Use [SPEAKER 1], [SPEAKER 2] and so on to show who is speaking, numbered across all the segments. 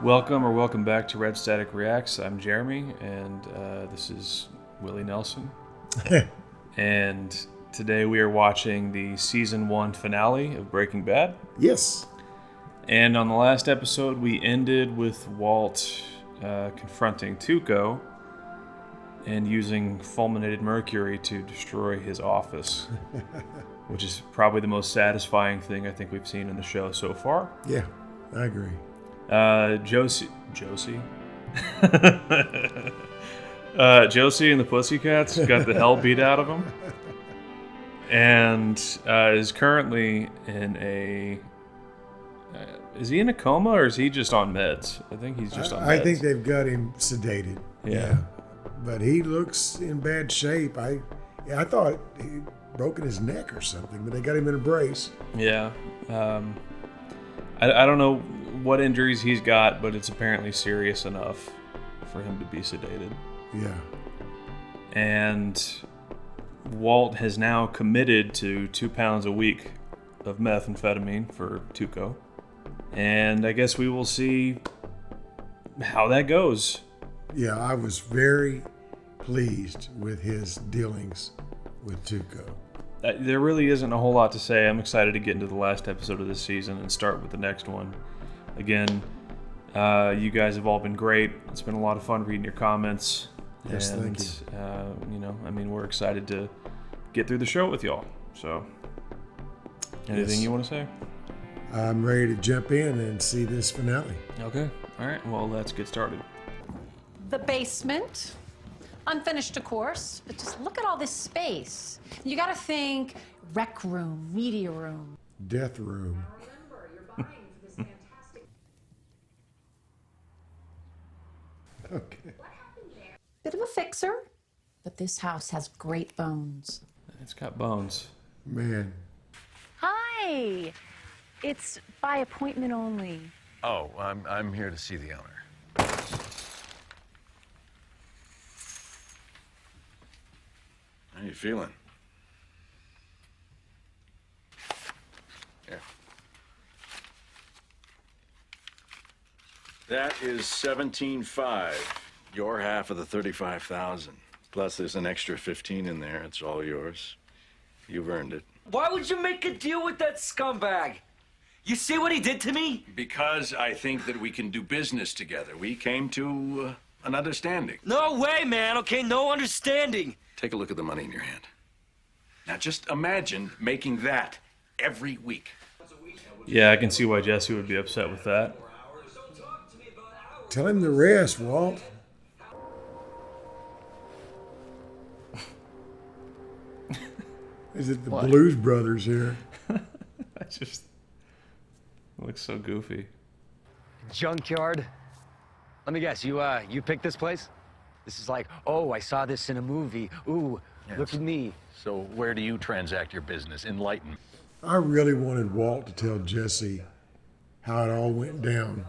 [SPEAKER 1] Welcome back to Red Static Reacts. I'm Jeremy, and this is Willie Nelson. And today we are watching the Season 1 finale of Breaking Bad.
[SPEAKER 2] Yes.
[SPEAKER 1] And on the last episode, we ended with Walt confronting Tuco and using fulminated mercury to destroy his office, which is probably the most satisfying thing I think we've seen in the show so far.
[SPEAKER 2] Yeah, I agree.
[SPEAKER 1] Josie and the Pussycats got the hell beat out of him, and is currently in a. Is he in a coma or is he just on meds? I think he's just on meds.
[SPEAKER 2] I think they've got him sedated.
[SPEAKER 1] Yeah.
[SPEAKER 2] But he looks in bad shape. I thought he'd broken his neck or something, but they got him in a brace.
[SPEAKER 1] Yeah. I don't know what injuries he's got, but it's apparently serious enough for him to be sedated.
[SPEAKER 2] Yeah.
[SPEAKER 1] And Walt has now committed to 2 pounds a week of methamphetamine for Tuco. And I guess we will see how that goes.
[SPEAKER 2] Yeah, I was very pleased with his dealings with Tuco.
[SPEAKER 1] There really isn't a whole lot to say. I'm excited to get into the last episode of this season and start with the next one. Again, you guys have all been great. It's been a lot of fun reading your comments.
[SPEAKER 2] Yes,
[SPEAKER 1] and,
[SPEAKER 2] thank you.
[SPEAKER 1] We're excited to get through the show with y'all. So, anything you want to say?
[SPEAKER 2] I'm ready to jump in and see this finale.
[SPEAKER 1] Okay. All right. Well, let's get started.
[SPEAKER 3] The basement, unfinished of course, but just look at all this space. You gotta think rec room, media room.
[SPEAKER 2] Death room.
[SPEAKER 3] Remember, you're buying for this fantastic.
[SPEAKER 2] Okay.
[SPEAKER 3] Bit of a fixer, but this house has great bones.
[SPEAKER 1] It's got bones.
[SPEAKER 2] Man.
[SPEAKER 4] Hi. It's by appointment only.
[SPEAKER 5] Oh, I'm here to see the owner. How you feeling? Here. That is 17.5. Your half of the 35,000. Plus there's an extra 15 in there. It's all yours. You've earned it.
[SPEAKER 6] Why would you make a deal with that scumbag? You see what he did to me?
[SPEAKER 5] Because I think that we can do business together. We came to an understanding.
[SPEAKER 6] No way, man, okay? No understanding.
[SPEAKER 5] Take a look at the money in your hand. Now just imagine making that every week.
[SPEAKER 1] Yeah, I can see why Jesse would be upset with that.
[SPEAKER 2] Tell him the rest, Walt. Is it the Blues Brothers here?
[SPEAKER 1] It looks so goofy.
[SPEAKER 7] Junkyard. Let me guess, you picked this place? This is like, oh, I saw this in a movie. Ooh,
[SPEAKER 5] Yes.
[SPEAKER 7] Look at me.
[SPEAKER 5] So where do you transact your business? Enlighten.
[SPEAKER 2] I really wanted Walt to tell Jesse how it all went down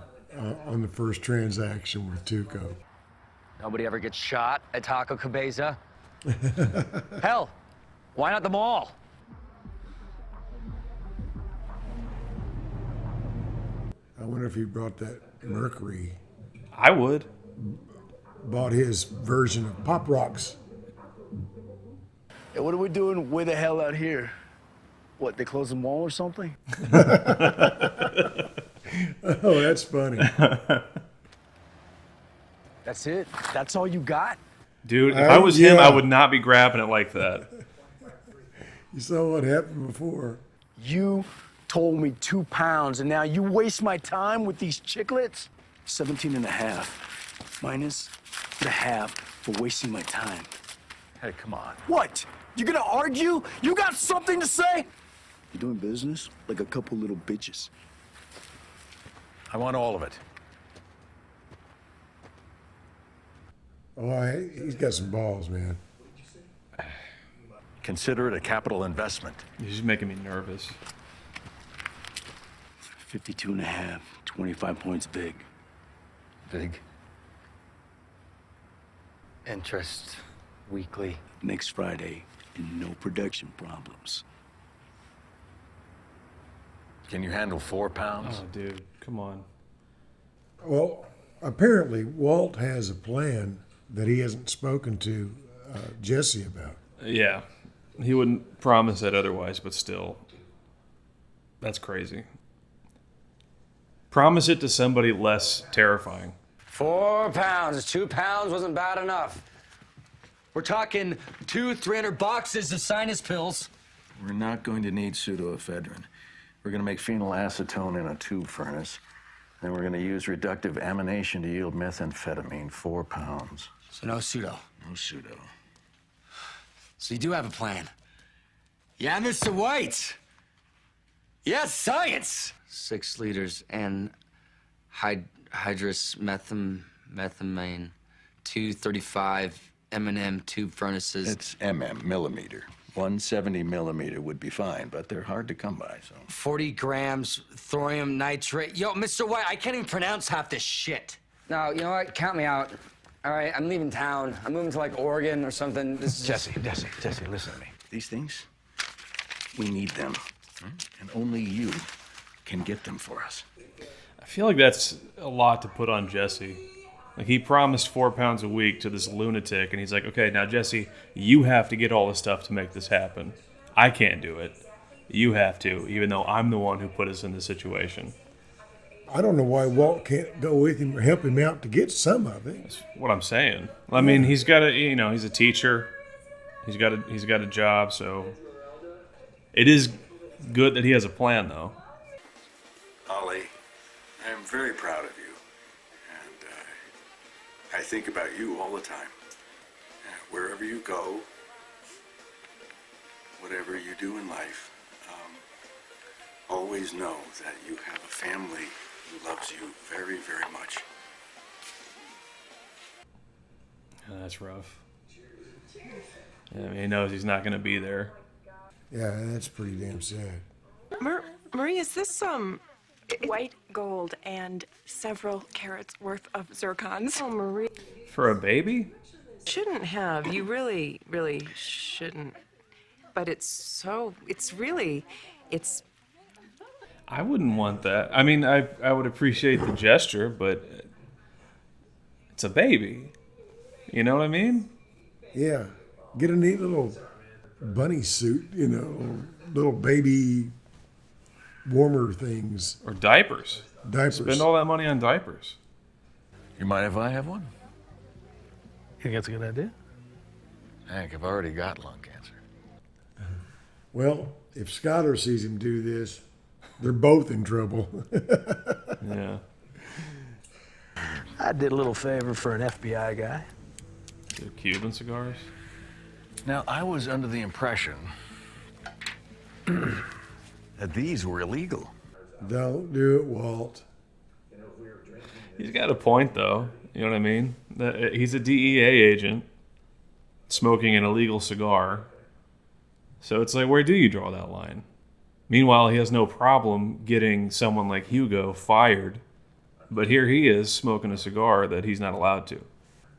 [SPEAKER 2] on the first transaction with Tuco.
[SPEAKER 7] Nobody ever gets shot at Taco Cabeza. Hell, why not the mall?
[SPEAKER 2] I wonder if he brought that mercury,
[SPEAKER 1] I would.
[SPEAKER 2] bought his version of Pop Rocks.
[SPEAKER 8] Hey, what are we doing way the hell out here? What, they closed the mall or something?
[SPEAKER 2] Oh, that's funny.
[SPEAKER 8] That's it? That's all you got?
[SPEAKER 1] Dude, if I was him,
[SPEAKER 2] yeah.
[SPEAKER 1] I would not be grabbing it like that.
[SPEAKER 2] You saw what happened before.
[SPEAKER 8] You told me 2 pounds, and now you waste my time with these chiclets? 17 and a half. Minus the half for wasting my time.
[SPEAKER 5] Hey, come on.
[SPEAKER 8] What? You gonna argue? You got something to say? You're doing business like a couple little bitches.
[SPEAKER 5] I want all of it.
[SPEAKER 2] Oh, he's got some balls, man.
[SPEAKER 5] Consider it a capital investment.
[SPEAKER 1] He's just making me nervous.
[SPEAKER 8] 52 and a half. 25 points big.
[SPEAKER 5] Big.
[SPEAKER 7] Interest weekly.
[SPEAKER 8] Next Friday, and no production problems.
[SPEAKER 5] Can you handle 4 pounds?
[SPEAKER 1] Oh, dude, come on.
[SPEAKER 2] Well, apparently Walt has a plan that he hasn't spoken to Jesse about.
[SPEAKER 1] Yeah. He wouldn't promise it otherwise, but still. That's crazy. Promise it to somebody less terrifying.
[SPEAKER 7] 4 pounds. 2 pounds wasn't bad enough. We're talking 300 boxes of sinus pills.
[SPEAKER 5] We're not going to need pseudoephedrine. We're going to make phenylacetone in a tube furnace. Then we're going to use reductive amination to yield methamphetamine, 4 pounds.
[SPEAKER 7] So no pseudo.
[SPEAKER 5] No pseudo.
[SPEAKER 7] So you do have a plan. Yeah, Mr. White. Yes, science. 6 liters and hydrous methamine, 235 M&M tube furnaces.
[SPEAKER 5] It's millimeter. 170 millimeter would be fine, but they're hard to come by, so.
[SPEAKER 7] 40 grams thorium nitrate. Yo, Mr. White, I can't even pronounce half this shit. No, you know what? Count me out. All right, I'm leaving town. I'm moving to like Oregon or something. This is
[SPEAKER 5] Jesse, listen to me. These things, we need them. And only you can get them for us.
[SPEAKER 1] I feel like that's a lot to put on Jesse. Like, he promised 4 pounds a week to this lunatic, and he's like, okay, now, Jesse, you have to get all the stuff to make this happen. I can't do it. You have to, even though I'm the one who put us in this situation.
[SPEAKER 2] I don't know why Walt can't go with him or help him out to get some of it.
[SPEAKER 1] That's what I'm saying. I mean, he's got a, he's a teacher. He's got a job, so it is good that he has a plan, though.
[SPEAKER 5] Ollie, I am very proud of you. And I think about you all the time. Wherever you go, whatever you do in life, always know that you have a family who loves you very, very much.
[SPEAKER 1] That's rough. Yeah, I mean, he knows he's not going to be there.
[SPEAKER 2] Yeah, that's pretty damn sad.
[SPEAKER 9] Marie, is this white gold and several carats worth of zircons? Oh, Marie.
[SPEAKER 1] For a baby?
[SPEAKER 9] Shouldn't have. You really, really shouldn't. But it's
[SPEAKER 1] I wouldn't want that. I mean, I would appreciate the gesture, but it's a baby. You know what I mean?
[SPEAKER 2] Yeah. Get a neat little bunny suit, little baby warmer things.
[SPEAKER 1] Or diapers.
[SPEAKER 2] Diapers.
[SPEAKER 1] Spend all that money on diapers.
[SPEAKER 5] You mind if I have one?
[SPEAKER 8] You think that's a good idea?
[SPEAKER 5] Hank, I've already got lung cancer.
[SPEAKER 2] Well, if Skyler sees him do this, they're both in trouble.
[SPEAKER 1] Yeah.
[SPEAKER 8] I did a little favor for an FBI guy.
[SPEAKER 1] The Cuban cigars?
[SPEAKER 5] Now, I was under the impression that these were illegal.
[SPEAKER 2] Don't do it, Walt.
[SPEAKER 1] He's got a point, though. You know what I mean? He's a DEA agent smoking an illegal cigar. So it's like, where do you draw that line? Meanwhile, he has no problem getting someone like Hugo fired. But here he is smoking a cigar that he's not allowed to.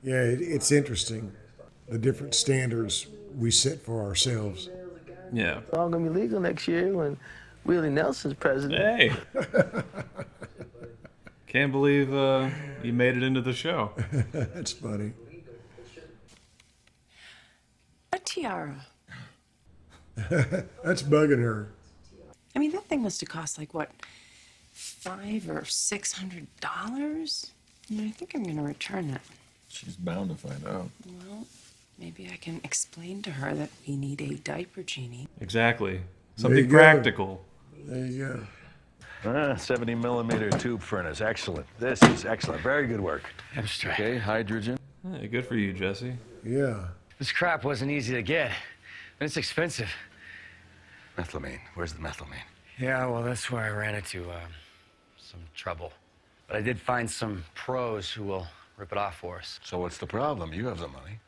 [SPEAKER 2] Yeah, it's interesting, the different standards we set for ourselves.
[SPEAKER 1] Yeah.
[SPEAKER 8] It's all going to be legal next year when Willie Nelson's president.
[SPEAKER 1] Hey. Can't believe you made it into the show.
[SPEAKER 2] That's funny.
[SPEAKER 3] A tiara.
[SPEAKER 2] That's bugging her.
[SPEAKER 3] I mean, that thing must have cost like, what, $500 or $600? I think I'm going to return it.
[SPEAKER 5] She's bound to find out.
[SPEAKER 3] Well, maybe I can explain to her that we need a diaper genie.
[SPEAKER 1] Exactly.
[SPEAKER 2] There
[SPEAKER 1] Something
[SPEAKER 2] you go.
[SPEAKER 1] practical.
[SPEAKER 2] There you go.
[SPEAKER 5] 70 millimeter tube furnace. Excellent. This is excellent. Very good work.
[SPEAKER 7] Abstract.
[SPEAKER 5] Okay, hydrogen.
[SPEAKER 1] Hey, good for you, Jesse.
[SPEAKER 2] Yeah.
[SPEAKER 7] This crap wasn't easy to get, and it's expensive.
[SPEAKER 5] Methylamine. Where's the methylamine?
[SPEAKER 7] Yeah, well, that's where I ran into some trouble. But I did find some pros who will rip it off for us.
[SPEAKER 5] So what's the problem? You have the money.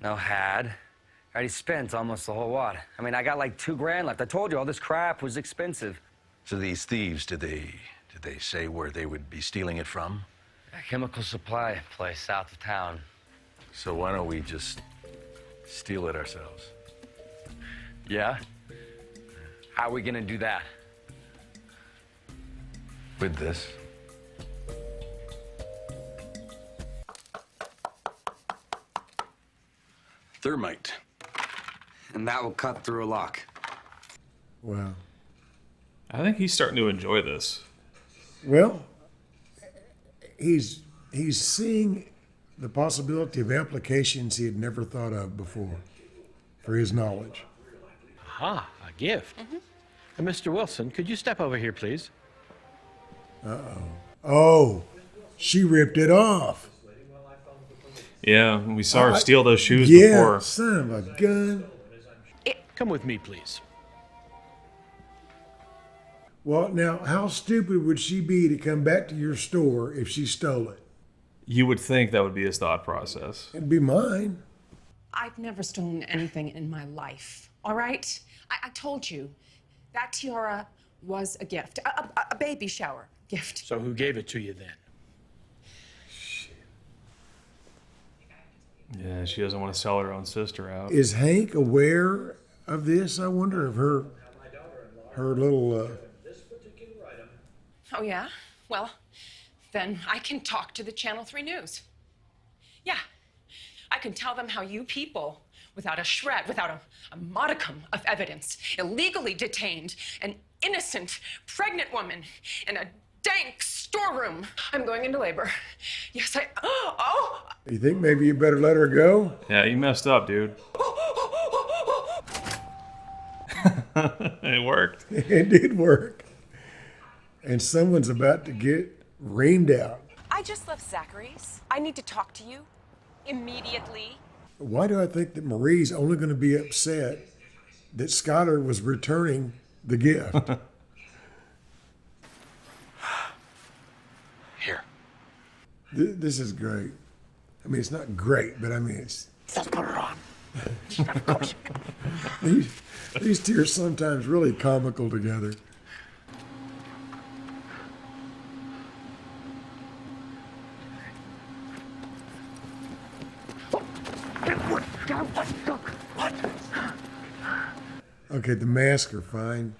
[SPEAKER 7] No, I already spent almost the whole wad. I mean, I got like $2,000 left. I told you all this crap was expensive.
[SPEAKER 5] So these thieves, did they say where they would be stealing it from?
[SPEAKER 7] A chemical supply place south of town.
[SPEAKER 5] So why don't we just steal it ourselves?
[SPEAKER 7] Yeah? How are we gonna do that?
[SPEAKER 5] With this.
[SPEAKER 8] thermite.
[SPEAKER 7] And that will cut through a lock.
[SPEAKER 2] Wow.
[SPEAKER 1] I think he's starting to enjoy this.
[SPEAKER 2] Well, he's seeing the possibility of applications he had never thought of before for his knowledge.
[SPEAKER 10] Ah, a gift. Mr. Wilson, could you step over here, please?
[SPEAKER 2] Oh, she ripped it off.
[SPEAKER 1] Yeah, we saw her steal those shoes
[SPEAKER 2] Yeah,
[SPEAKER 1] before.
[SPEAKER 2] son of a gun.
[SPEAKER 10] Come with me, please.
[SPEAKER 2] Well, now, how stupid would she be to come back to your store if she stole it?
[SPEAKER 1] You would think that would be his thought process.
[SPEAKER 2] It'd be mine.
[SPEAKER 11] I've never stolen anything in my life, all right? I told you, that tiara was a gift, a baby shower gift.
[SPEAKER 10] So who gave it to you then?
[SPEAKER 1] Yeah, she doesn't want to sell her own sister out.
[SPEAKER 2] Is Hank aware of this? I wonder if her little...
[SPEAKER 11] Oh, yeah? Well, then I can talk to the Channel 3 News. Yeah, I can tell them how you people, without a shred, without a modicum of evidence, illegally detained an innocent pregnant woman in a dank storeroom. I'm going into labor. Yes, Oh!
[SPEAKER 2] You think maybe you better let her go?
[SPEAKER 1] Yeah, you messed up, dude. It worked.
[SPEAKER 2] It did work. And someone's about to get reamed out.
[SPEAKER 9] I just left Zachary's. I need to talk to you immediately.
[SPEAKER 2] Why do I think that Marie's only going to be upset that Skylar was returning the gift?
[SPEAKER 8] Here.
[SPEAKER 2] This is great. I mean, it's not great, but I mean, it's...
[SPEAKER 8] Just put her on.
[SPEAKER 2] These two are sometimes really comical together. Okay, the masks are fine.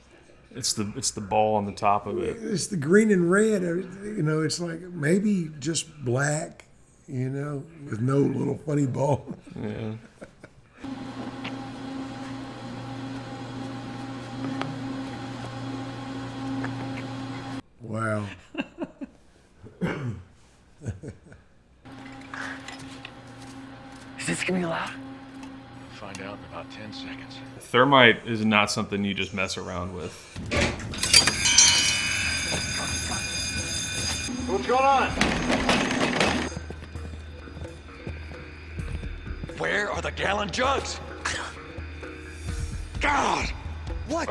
[SPEAKER 1] It's the ball on the top of it.
[SPEAKER 2] It's the green and red. You know, it's like maybe just black, you know, with no little funny ball.
[SPEAKER 1] Yeah.
[SPEAKER 2] Wow.
[SPEAKER 8] Is this gonna be allowed?
[SPEAKER 10] Find out in about 10 seconds.
[SPEAKER 1] Thermite is not something you just mess around with.
[SPEAKER 10] What's going on?
[SPEAKER 8] Where are the gallon jugs? God! What?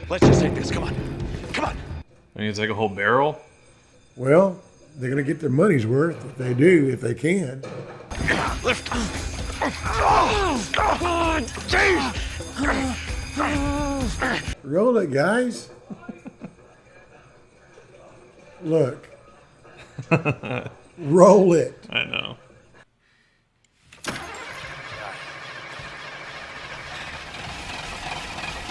[SPEAKER 8] Let's just take this. Come on. Come on.
[SPEAKER 1] I mean, it's like a whole barrel.
[SPEAKER 2] Well, they're going to get their money's worth if they do, if they can.
[SPEAKER 8] Lift. Oh, jeez!
[SPEAKER 2] Roll it, guys. Look. Roll it.
[SPEAKER 1] I know.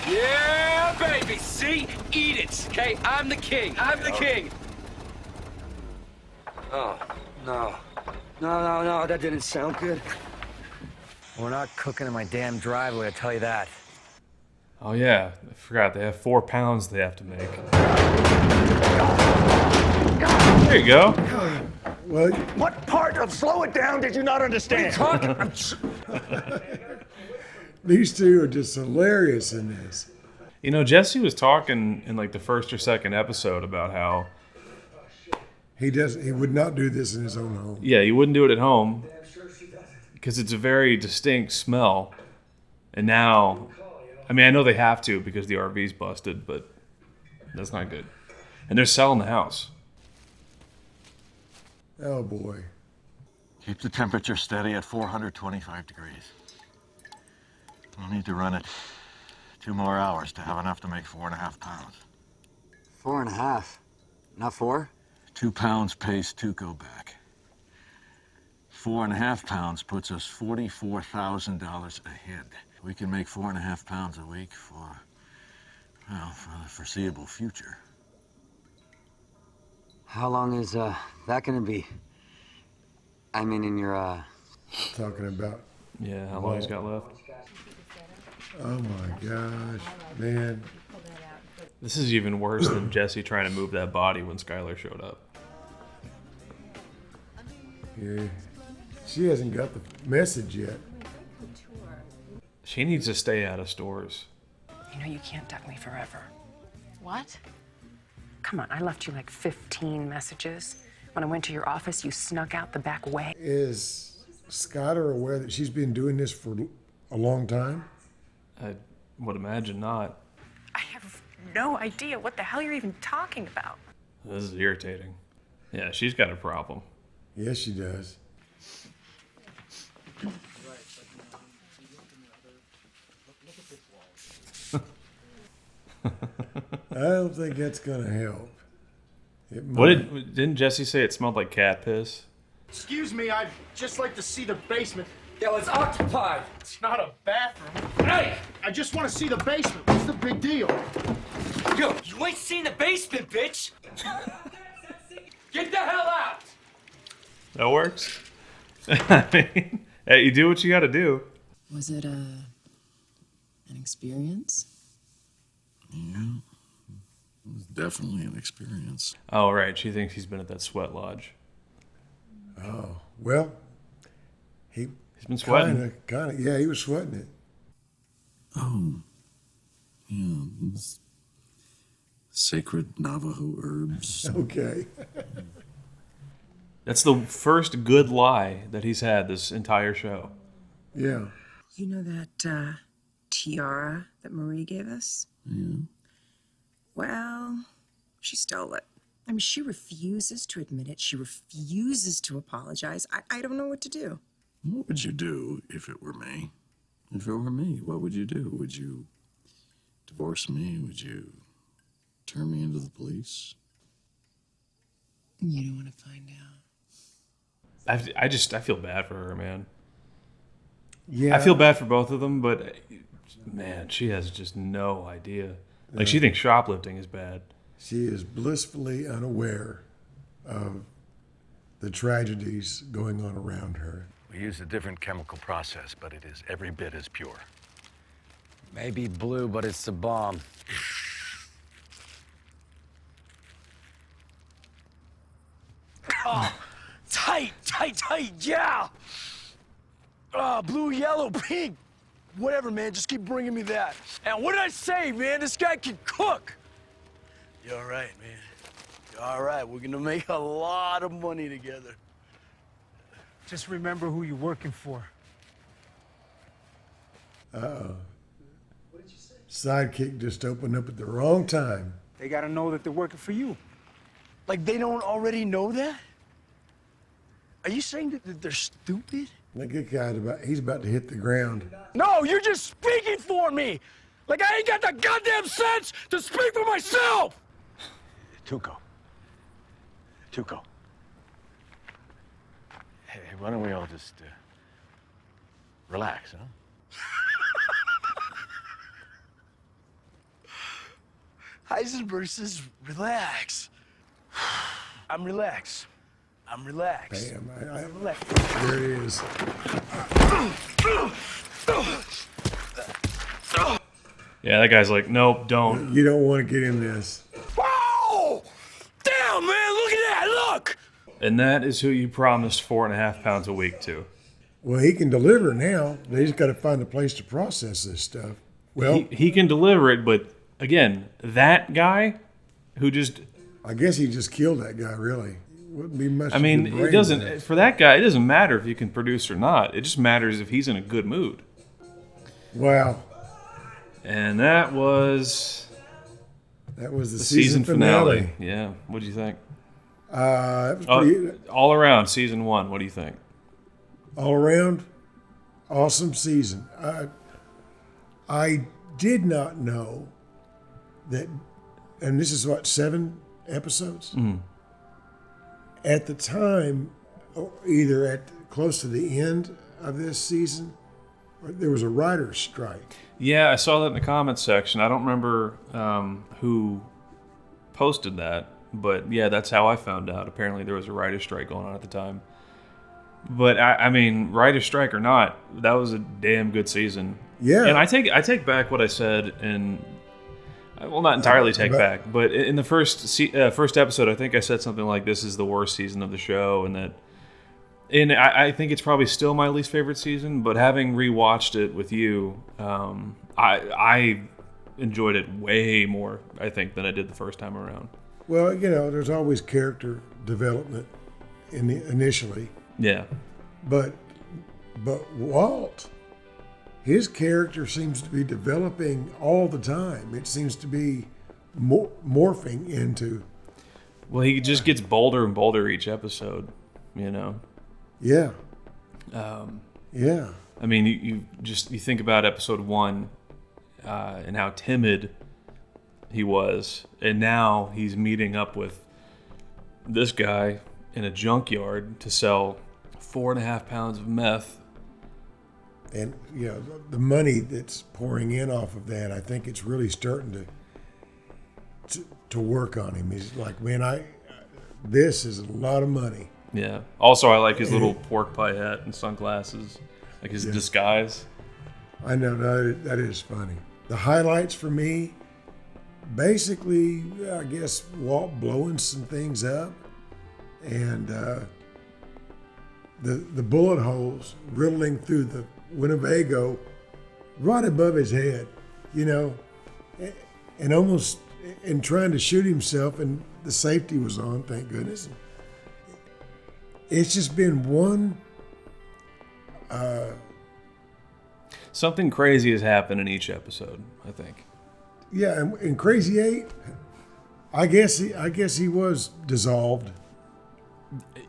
[SPEAKER 6] Yeah, baby. See? Eat it. Okay? I'm the king. I'm the king.
[SPEAKER 7] Oh, no. No, that didn't sound good. We're not cooking in my damn driveway, I tell you that.
[SPEAKER 1] Oh yeah, I forgot. They have 4 pounds they have to make. There you go.
[SPEAKER 2] Well,
[SPEAKER 8] What part of slow it down did you not understand?
[SPEAKER 2] these two are just hilarious in this.
[SPEAKER 1] You know, Jesse was talking in like the first or second episode about how,
[SPEAKER 2] He would not do this in his own home.
[SPEAKER 1] yeah, you wouldn't do it at home because it's a very distinct smell. And now, I mean, I know they have to because the RV's busted, but that's not good. And they're selling the house.
[SPEAKER 2] Oh boy.
[SPEAKER 5] Keep the temperature steady at 425 degrees. We'll need to run it 2 more hours to have enough to make 4.5 pounds.
[SPEAKER 7] 4.5. Not 4?
[SPEAKER 5] 2 pounds pays Tuco back. 4.5 pounds puts us $44,000 ahead. We can make 4.5 pounds a week for the foreseeable future.
[SPEAKER 7] How long is that gonna be? I mean, in your
[SPEAKER 2] Talking about
[SPEAKER 1] Yeah, how long he's got left?
[SPEAKER 2] Oh my gosh, man.
[SPEAKER 1] This is even worse than Jesse trying to move that body when Skylar showed up.
[SPEAKER 2] Yeah. She hasn't got the message yet.
[SPEAKER 1] She needs to stay out of stores.
[SPEAKER 11] You know you can't duck me forever.
[SPEAKER 4] What?
[SPEAKER 11] Come on, I left you like 15 messages. When I went to your office, you snuck out the back way.
[SPEAKER 2] Is Skylar aware that she's been doing this for a long time?
[SPEAKER 1] I would imagine not.
[SPEAKER 11] I have no idea what the hell you're even talking about.
[SPEAKER 1] This is irritating. Yeah, she's got a problem.
[SPEAKER 2] Yes, she does. I don't think that's gonna help.
[SPEAKER 1] Didn't Jesse say it smelled like cat piss?
[SPEAKER 8] Excuse me, I'd just like to see the basement.
[SPEAKER 6] Yo, it's occupied.
[SPEAKER 8] It's not a bathroom.
[SPEAKER 6] Hey!
[SPEAKER 8] I just want to see the basement. What's the big deal?
[SPEAKER 6] Yo, you ain't seen the basement, bitch! Get the hell out!
[SPEAKER 1] That works. I mean, hey, you do what you gotta do.
[SPEAKER 12] Was it an experience?
[SPEAKER 5] Yeah, it was definitely an experience.
[SPEAKER 1] Oh, right. She thinks he's been at that sweat lodge.
[SPEAKER 2] Oh, well, he's
[SPEAKER 1] been sweating.
[SPEAKER 2] Kind of, yeah, he was sweating it.
[SPEAKER 5] Oh, yeah, those sacred Navajo herbs.
[SPEAKER 2] Okay.
[SPEAKER 1] That's the first good lie that he's had this entire show.
[SPEAKER 2] Yeah.
[SPEAKER 12] You know that tiara that Marie gave us?
[SPEAKER 5] Yeah.
[SPEAKER 12] Well, she stole it. I mean, she refuses to admit it. She refuses to apologize. I don't know what to do.
[SPEAKER 5] What would you do if it were me? If it were me, what would you do? Would you divorce me? Would you turn me into the police?
[SPEAKER 12] You don't want to find out.
[SPEAKER 1] I feel bad for her, man.
[SPEAKER 2] Yeah.
[SPEAKER 1] I feel bad for both of them, but man, she has just no idea. Like, she thinks shoplifting is bad.
[SPEAKER 2] She is blissfully unaware of the tragedies going on around her.
[SPEAKER 5] We use a different chemical process, but it is every bit as pure.
[SPEAKER 7] Maybe blue, but it's the bomb.
[SPEAKER 8] Oh, tight, yeah! Blue, yellow, pink. Whatever, man, just keep bringing me that. And what did I say, man? This guy can cook. You're all right, man. You're all right. We're gonna make a lot of money together.
[SPEAKER 13] Just remember who you're working for.
[SPEAKER 2] Uh-oh. Sidekick just opened up at the wrong time.
[SPEAKER 13] They gotta know that they're working for you.
[SPEAKER 8] Like they don't already know that? Are you saying that they're stupid?
[SPEAKER 2] That good guy's he's about to hit the ground.
[SPEAKER 8] No, you're just speaking for me. Like I ain't got the goddamn sense to speak for myself.
[SPEAKER 5] Tuco. Hey, why don't we all just relax, huh?
[SPEAKER 8] Heisenberg says relax. I'm relaxed.
[SPEAKER 2] Bam.
[SPEAKER 8] I'm relaxed.
[SPEAKER 2] There it is.
[SPEAKER 1] Yeah, that guy's like, nope, don't.
[SPEAKER 2] You don't want to get in this.
[SPEAKER 8] Whoa! Damn, man, look at that, look!
[SPEAKER 1] And that is who you promised 4.5 pounds a week to.
[SPEAKER 2] Well, he can deliver now. They just got to find a place to process this stuff. Well,
[SPEAKER 1] he can deliver it, but again, that guy who just...
[SPEAKER 2] I guess he just killed that guy, really. Wouldn't be much.
[SPEAKER 1] I mean,
[SPEAKER 2] of a
[SPEAKER 1] it
[SPEAKER 2] brain
[SPEAKER 1] doesn't...
[SPEAKER 2] there.
[SPEAKER 1] For that guy, it doesn't matter if you can produce or not. It just matters if he's in a good mood.
[SPEAKER 2] Wow.
[SPEAKER 1] And that was...
[SPEAKER 2] That was the season finale.
[SPEAKER 1] Yeah. What do you think?
[SPEAKER 2] That was pretty,
[SPEAKER 1] all around, season 1. What do you think?
[SPEAKER 2] all around, awesome season. I did not know that, and this is what, 7 episodes?
[SPEAKER 1] Mm.
[SPEAKER 2] At the time, either at close to the end of this season, or there was a writer's strike.
[SPEAKER 1] Yeah, I saw that in the comments section. I don't remember who posted that, but yeah, that's how I found out. Apparently there was a writer's strike going on at the time. But I mean, writer strike or not, that was a damn good season.
[SPEAKER 2] Yeah.
[SPEAKER 1] And I take back what I said in. Well, not entirely take back, but in the first episode, I think I said something like, "This is the worst season of the show," and I think it's probably still my least favorite season. But having rewatched it with you, I enjoyed it way more, I think, than I did the first time around.
[SPEAKER 2] Well, there's always character development initially.
[SPEAKER 1] Yeah.
[SPEAKER 2] But Walt, his character seems to be developing all the time. It seems to be morphing into.
[SPEAKER 1] Well, he just gets bolder and bolder each episode,
[SPEAKER 2] Yeah.
[SPEAKER 1] Yeah. I mean, you think about episode 1 and how timid he was, and now he's meeting up with this guy in a junkyard to sell 4.5 pounds of meth.
[SPEAKER 2] And the money that's pouring in off of that, I think it's really starting to work on him. He's like, man, this is a lot of money.
[SPEAKER 1] Yeah. Also, I like his little pork pie hat and sunglasses, like his disguise.
[SPEAKER 2] I know that is funny. The highlights for me, basically, I guess Walt blowing some things up, and the bullet holes riddling through the Winnebago right above his head, and almost trying to shoot himself, and the safety was on, thank goodness. It's just been one.
[SPEAKER 1] Something crazy has happened in each episode, I think.
[SPEAKER 2] Yeah, and in Crazy 8, I guess he was dissolved.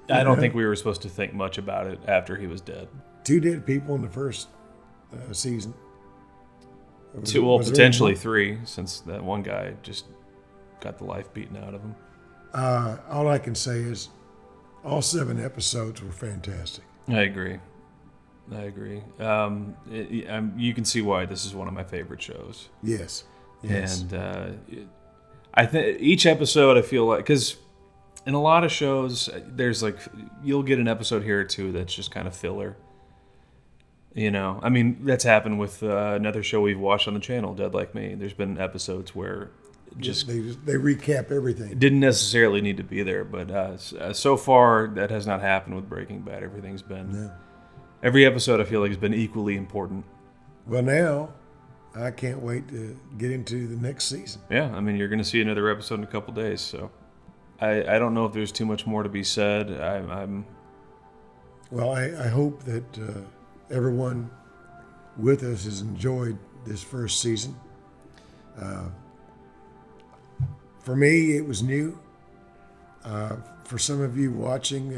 [SPEAKER 1] I don't think we were supposed to think much about it after he was dead.
[SPEAKER 2] 2 dead people in the first season.
[SPEAKER 1] Potentially 3, since that one guy just got the life beaten out of him.
[SPEAKER 2] All I can say is all 7 episodes were fantastic.
[SPEAKER 1] I agree. You can see why this is one of my favorite shows.
[SPEAKER 2] Yes.
[SPEAKER 1] And I think each episode, I feel like, because in a lot of shows, there's you'll get an episode here or two that's just kind of filler. I mean, that's happened with another show we've watched on the channel, Dead Like Me. There's been episodes where
[SPEAKER 2] they recap everything.
[SPEAKER 1] It didn't necessarily need to be there, but so far that has not happened with Breaking Bad. Everything's been every episode I feel like has been equally important.
[SPEAKER 2] Well, now I can't wait to get into the next season.
[SPEAKER 1] Yeah, I mean, you're going to see another episode in a couple days, so I don't know if there's too much more to be said.
[SPEAKER 2] Well, I hope that everyone with us has enjoyed this first season. For me, it was new. For some of you watching,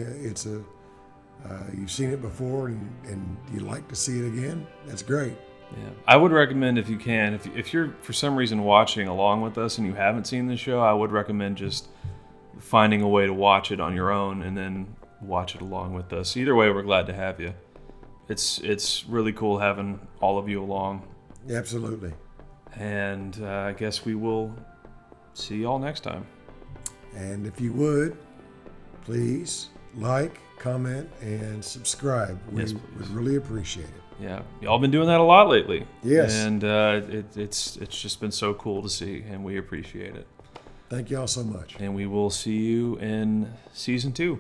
[SPEAKER 2] you've seen it before and you'd like to see it again. That's great.
[SPEAKER 1] Yeah, I would recommend, if you can, if you're for some reason watching along with us and you haven't seen the show, I would recommend just finding a way to watch it on your own and then watch it along with us. Either way, we're glad to have you. It's really cool having all of you along.
[SPEAKER 2] Absolutely.
[SPEAKER 1] And I guess we will see you all next time.
[SPEAKER 2] And if you would, please like, comment, and subscribe. We'd really appreciate it.
[SPEAKER 1] Yeah, y'all been doing that a lot lately.
[SPEAKER 2] Yes.
[SPEAKER 1] And it's just been so cool to see, and we appreciate it.
[SPEAKER 2] Thank y'all so much.
[SPEAKER 1] And we will see you in season 2.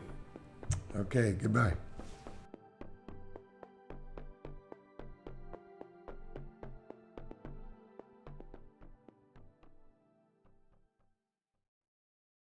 [SPEAKER 2] Okay, goodbye.